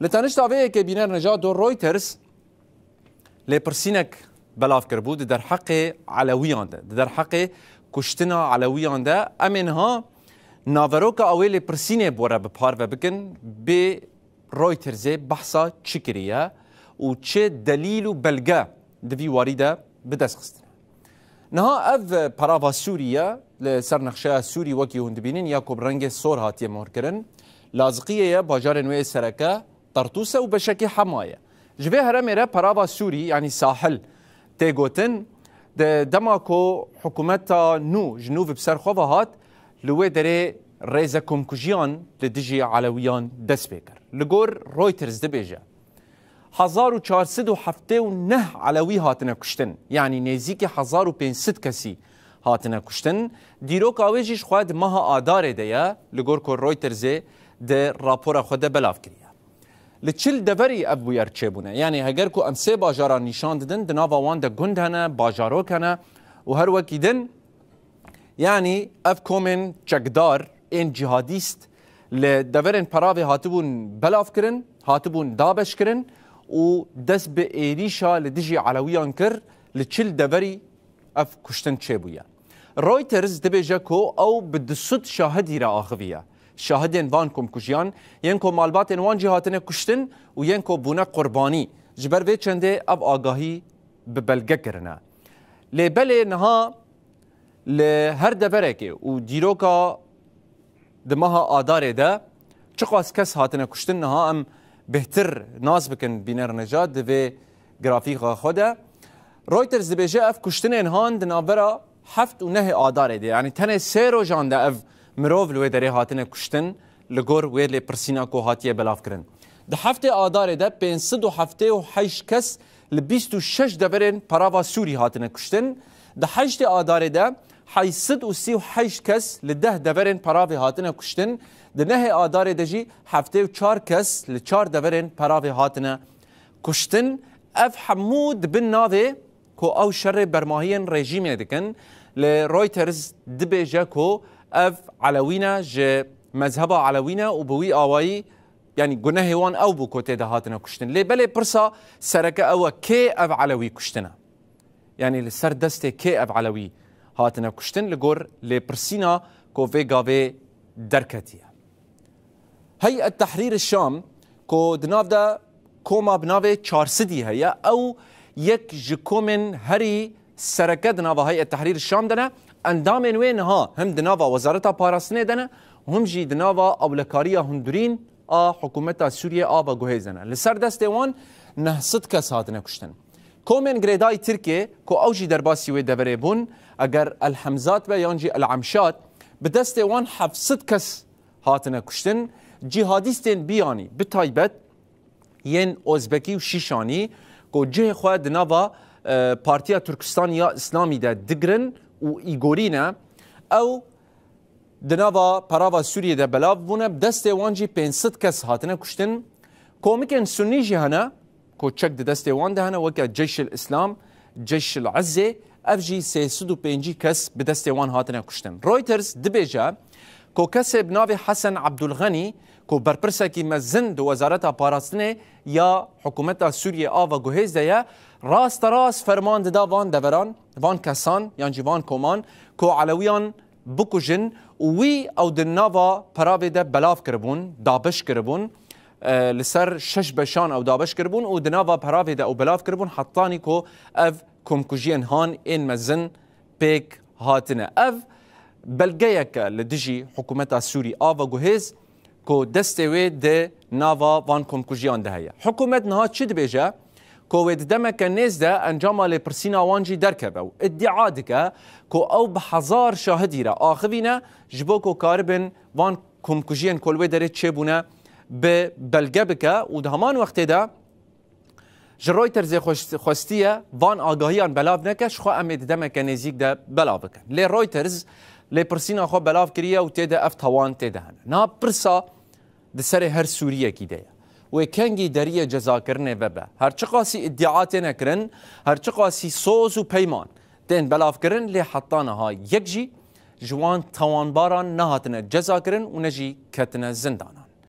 لتانش داویه که بینر نجات دو رویترز لپرسینک بلاف کربود در حق علویان ده در حق کشتنا علویان ده امنها ناوروک اویل پرسینه بوره بپار و بکن به رویترز بحثا چکریه و چه دلیل و بلگه دوی واریده بدست خستنه نها اف پراوا سوریه لسر نقشه سوری وکی هند بینین یا کب رنگ سور هاتیه مهر کرن لازقیه باجار نوی سرکه طرطوسه و بشکی حمایه جبه هرمه پراوا سوری یعنی ساحل تيغوتن دماكو حكومتا نو جنوب بسر خوفهات لوي دري ريزا كومكوجيان لدجي علويان دس بيكر لغور رويترز دبيجا 1479 علوي هاتنا كشتن يعني نزيكي 1500 كسي هاتنا كشتن ديروك اويجيش خواد ماها آدار ديا لغور كو رويترز ده رابورا خوده بلاف كريا لچل دبری اب ویرچه بونه یعنی اگر کو ام سه باجارا نشان دادن دناوا وان د گند هنه باجارو کنه و هر وکی دن یعنی اف کومن چقدار این جهادیست لدورن پراوی هاتبون بلاف کرن هاتبون دابش کرن و دست به ایریشا لدجی علویان کر لچل دبری اف کشتن چه بویا رویترز دبیجه کو او بدسد شاهدی را آخویه شاهدين وانكم كوجيان ينكو مالباتين وان جهاتنا كشتن وينكو بونا قرباني جبر في چنده اب آگاهي ببلگه کرنا لبله نها لهر دبركي و ديروكا دمها آداره ده چقاس کس هاتنا كشتن نها ام بهتر ناز بكن بينر نجات دوه گرافيقا خوده رويترز بيجه اف كشتن انهان دنابرا حفت و نه آداره ده يعني تنه سيرو جان ده اف مروف لوی دره هاتنه کشتن لگور وی لی پرسینا کو هاتیه بلاف کرن ده هفته آداره ده 578 کس ل 26 دورن پراوا سوری هاتنه کشتن ده 8 آداره ده 838 کس ل 10 دورن پراوی هاتنه کشتن ده 9 آداره ده جی 74 کس ل 4 دورن پراوی هاتنه کشتن اف حمود بن ناوی کو او شر برماهین رژیم دکن ل رویترز دبیجه کو اف علوينا ج مذهبا علوينا وبوي اواي يعني جناه وان او بو كوتي ده هاتنا كشتن لي بلي برسا سركه او كي اف علوي كشتنا يعني السر دسته كي اف علوي هاتنا كشتن لغور لي برسينا كو فيغافي دركتيا هي التحرير الشام كو دنافدا كوما بنافي چارسدي هي او يك جكومن هري سركه دنافا هي التحرير الشام دنا اندامن وين ها هم دناوا وزارتا پاراستنه دنه هم جي دناوا اولکاریا هندورین حکومت سوریه آبا گوهزنه لسر دست وان نه صد کس هاتنه کشتن کومن گریدای ترکیه کو اوجی درباسی و دبره بون اگر الحمزات و یانجی العمشات بدست وان 700 کس هاتنه کشتن جهادیستین بیانی بتایبت ین ازبکی و شیشانی کو جه خو دناوا پارتیا ترکستان یا اسلامی ده دگرن و ایگورینا او دناوا پراوا سوریه ده بلاف بونه بدست وانجی 500 کس هاتنه کشتن کومکن سنی جهانا کو چک دست وان ده هنه وکا جيش الاسلام جيش العزه افجي 305 کس بدست وان هاتنه کشتن رویترز دبیجا کو کس بناوی حسن عبدالغنی کو برپرسکی مزن دو وزارت پاراستنه یا حکومت سوریه آوا گوهز ده راست راست فرمان دا وان دوران وان کسان یعنی وان کومان کو علویان بکوجن وی او دناوا پراوی ده بلاف کربون دابش کربون لسر شش بشان او دابش کربون و دناوا پراوی ده او بلاف کربون حطانی کو اف کمکوجین هان این مزن پیک هاتنه اف بلگیک لدجی حکومت سوری آوا گوهز کو دستوی ده ناوا وان کمکوجیان ده هیا حکومت نها چی دبیجه كويد دمك الناس ده انجام لبرسينا وانجي دركبه ادعاء دكا كو او بحزار شاهدي را اخذينا جبوكو كاربن وان كومكوجين كل ودري تشيبونا ببلجبكا ودهمان وقت ده جرويترز خوستيه وان اگاهيان بلاف نكش خو امد دمك نزيك ده بلافك لي رويترز لي برسينا خو بلاف كريا وتدا اف توان تدا نا برسا دسر هر سوريه كده و کنگی دریه جزا کرنه وبه هر چقاسی ادعاات نکرن هر چقاسی سوز و پیمان تین بلاف کرن لی حطانه ها یک جی جوان توانباران نهاتنه جزا کرن و نجی کتنه زندانه